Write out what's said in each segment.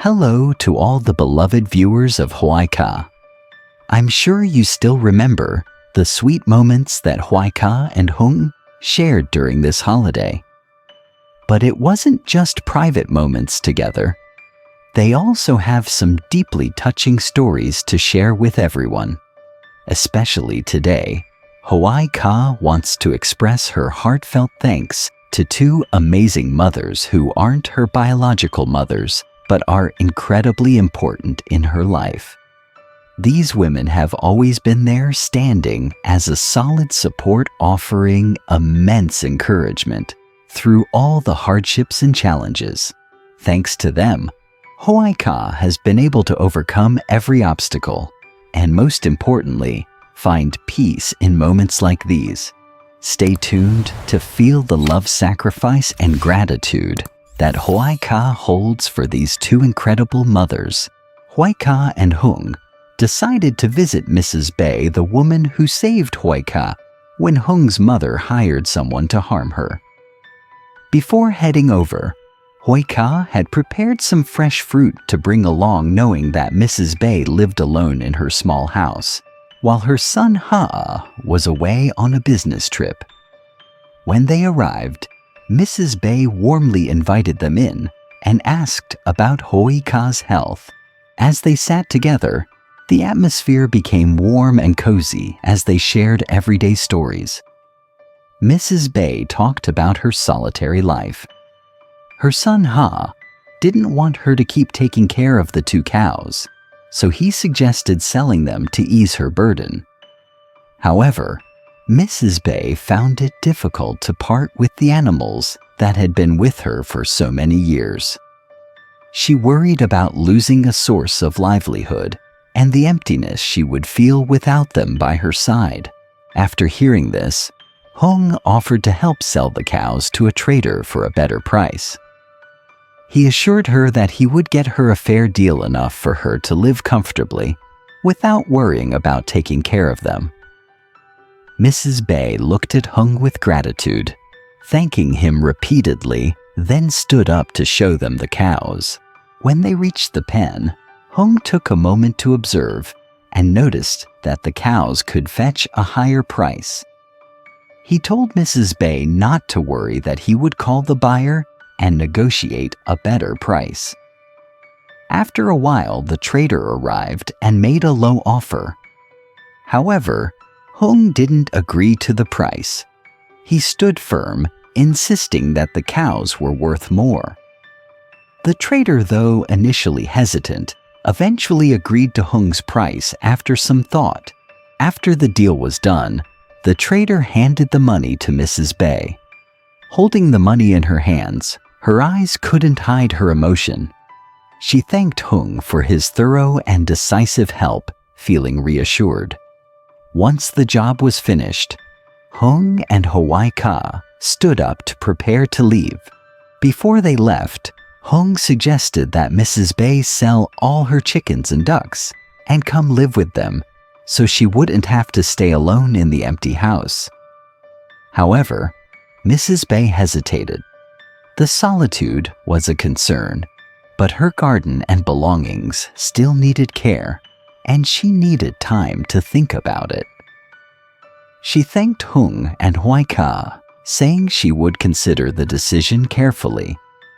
Hello to all the beloved viewers of Hoai Ca. I'm sure you still remember the sweet moments that Hoai Ca and Hung shared during this holiday. But it wasn't just private moments together. They also have some deeply touching stories to share with everyone. Especially today, Hoai Ca wants to express her heartfelt thanks to two amazing mothers who aren't her biological mothers, but are incredibly important in her life. These women have always been there standing as a solid support, offering immense encouragement through all the hardships and challenges. Thanks to them, Hoai Ca has been able to overcome every obstacle and, most importantly, find peace in moments like these. Stay tuned to feel the love, sacrifice, and gratitude that Hoai Ca holds for these two incredible mothers. Hoai Ca and Hung decided to visit Mrs. Bay, the woman who saved Hoai Ca when Hung's mother hired someone to harm her. Before heading over, Hoai Ca had prepared some fresh fruit to bring along, knowing that Mrs. Bay lived alone in her small house, while her son Ha was away on a business trip. When they arrived, Mrs. Bay warmly invited them in and asked about Hoai Ca's health. As they sat together, the atmosphere became warm and cozy as they shared everyday stories. Mrs. Bay talked about her solitary life. Her son Ha didn't want her to keep taking care of the two cows, so he suggested selling them to ease her burden. However, Mrs. Bay found it difficult to part with the animals that had been with her for so many years. She worried about losing a source of livelihood and the emptiness she would feel without them by her side. After hearing this, Hung offered to help sell the cows to a trader for a better price. He assured her that he would get her a fair deal, enough for her to live comfortably without worrying about taking care of them. Mrs. Bay looked at Hung with gratitude, thanking him repeatedly, then stood up to show them the cows. When they reached the pen, Hung took a moment to observe and noticed that the cows could fetch a higher price. He told Mrs. Bay not to worry, that he would call the buyer and negotiate a better price. After a while, the trader arrived and made a low offer. However, Hung didn't agree to the price. He stood firm, insisting that the cows were worth more. The trader, though initially hesitant, eventually agreed to Hung's price after some thought. After the deal was done, the trader handed the money to Mrs. Bay. Holding the money in her hands, her eyes couldn't hide her emotion. She thanked Hung for his thorough and decisive help, feeling reassured. Once the job was finished, Hung and Hoai Ca stood up to prepare to leave. Before they left, Hung suggested that Mrs. Bay sell all her chickens and ducks and come live with them, so she wouldn't have to stay alone in the empty house. However, Mrs. Bay hesitated. The solitude was a concern, but her garden and belongings still needed care, and she needed time to think about it. She thanked Hung and Hoai Ca, saying she would consider the decision carefully.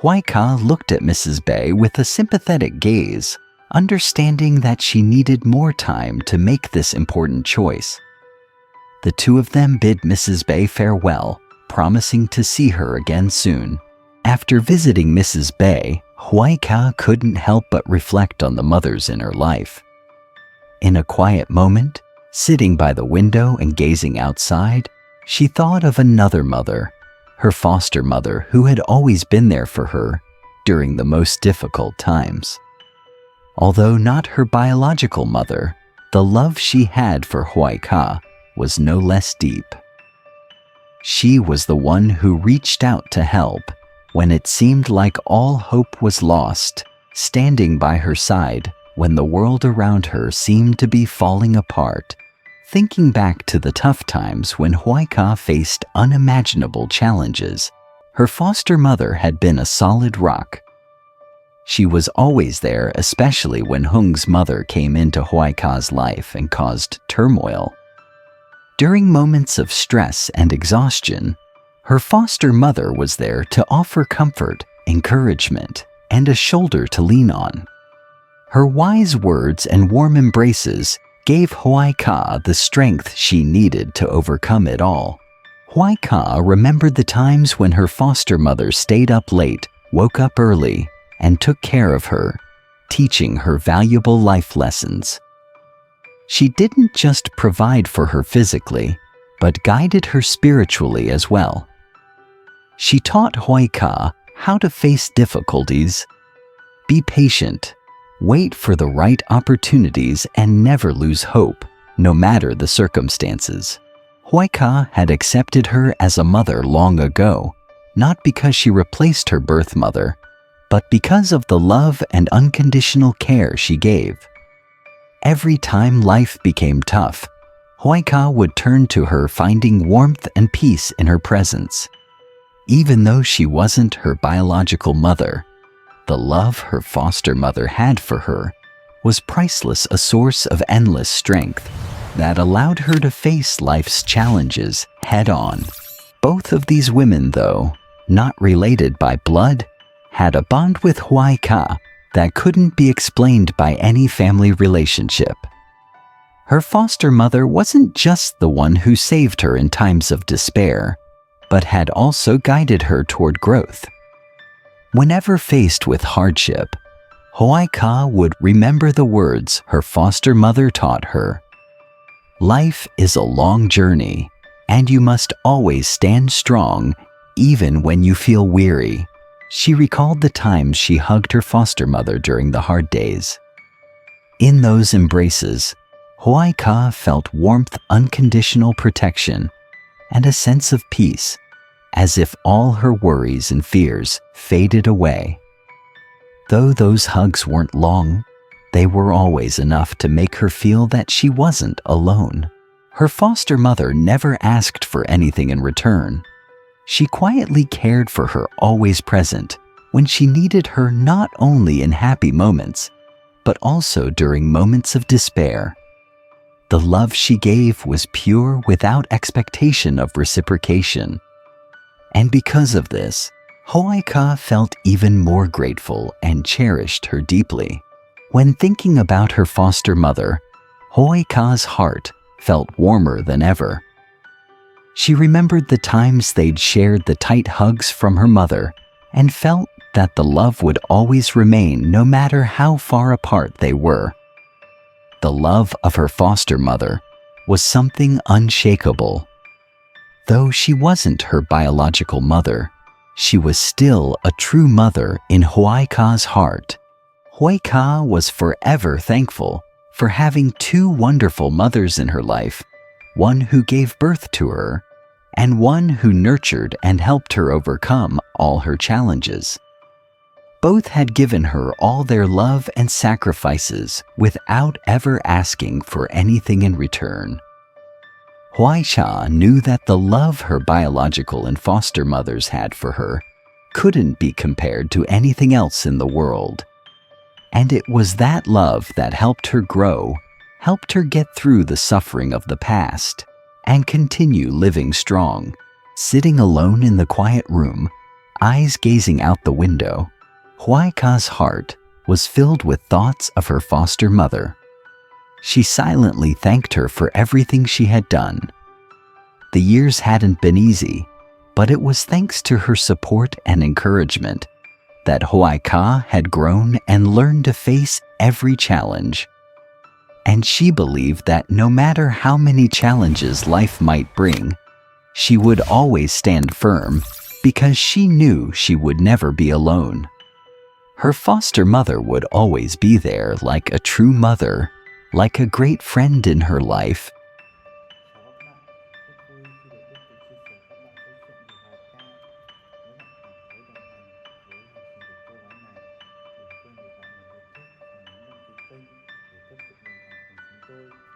Hoai Ca looked at Mrs. Bay with a sympathetic gaze, understanding that she needed more time to make this important choice. The two of them bid Mrs. Bay farewell, promising to see her again soon. After visiting Mrs. Bay, Hoai Ca couldn't help but reflect on the mothers in her life. In a quiet moment, sitting by the window and gazing outside, she thought of another mother, her foster mother, who had always been there for her during the most difficult times. Although not her biological mother, the love she had for Hoai Ca was no less deep. She was the one who reached out to help when it seemed like all hope was lost, standing by her side when the world around her seemed to be falling apart. Thinking back to the tough times when Hoai Ca faced unimaginable challenges, her foster mother had been a solid rock. She was always there, especially when Hung's mother came into Hoai Ca's life and caused turmoil. During moments of stress and exhaustion, her foster mother was there to offer comfort, encouragement, and a shoulder to lean on. Her wise words and warm embraces gave Hoai Ca the strength she needed to overcome it all. Hoai Ca remembered the times when her foster mother stayed up late, woke up early, and took care of her, teaching her valuable life lessons. She didn't just provide for her physically, but guided her spiritually as well. She taught Hoai Ca how to face difficulties, be patient, wait for the right opportunities, and never lose hope, no matter the circumstances. Hoai Ca had accepted her as a mother long ago, not because she replaced her birth mother, but because of the love and unconditional care she gave. Every time life became tough, Hoai Ca would turn to her, finding warmth and peace in her presence. Even though she wasn't her biological mother, the love her foster mother had for her was priceless, a source of endless strength that allowed her to face life's challenges head-on. Both of these women, though not related by blood, had a bond with Hoai Ca that couldn't be explained by any family relationship. Her foster mother wasn't just the one who saved her in times of despair, but had also guided her toward growth. Whenever faced with hardship, Hoai Ca would remember the words her foster mother taught her. Life is a long journey, and you must always stand strong even when you feel weary. She recalled the times she hugged her foster mother during the hard days. In those embraces, Hoai Ca felt warmth, unconditional protection, and a sense of peace, as if all her worries and fears faded away. Though those hugs weren't long, they were always enough to make her feel that she wasn't alone. Her foster mother never asked for anything in return. She quietly cared for her, always present when she needed her, not only in happy moments, but also during moments of despair. The love she gave was pure, without expectation of reciprocation. And because of this, Hoai Ca felt even more grateful and cherished her deeply. When thinking about her foster mother, Hoai Ca's heart felt warmer than ever. She remembered the times they'd shared the tight hugs from her mother and felt that the love would always remain no matter how far apart they were. The love of her foster mother was something unshakable. Though she wasn't her biological mother, she was still a true mother in Hoai Ca's heart. Hoai Ca was forever thankful for having two wonderful mothers in her life, one who gave birth to her, and one who nurtured and helped her overcome all her challenges. Both had given her all their love and sacrifices without ever asking for anything in return. Hoai Ca knew that the love her biological and foster mothers had for her couldn't be compared to anything else in the world. And it was that love that helped her grow, helped her get through the suffering of the past, and continue living strong. Sitting alone in the quiet room, eyes gazing out the window, Hoai Ca's heart was filled with thoughts of her foster mother. She silently thanked her for everything she had done. The years hadn't been easy, but it was thanks to her support and encouragement that Hoai Ca had grown and learned to face every challenge. And she believed that no matter how many challenges life might bring, she would always stand firm because she knew she would never be alone. Her foster mother would always be there, like a true mother, like a great friend in her life. Chào các bạn, rất vui khi được tiếp tục chia sẻ các bạn thông tin với hành trình của cô Ly. Đừng quên để lại một bình luận cho mình để tiếp tục đồng hành cùng chúng tôi.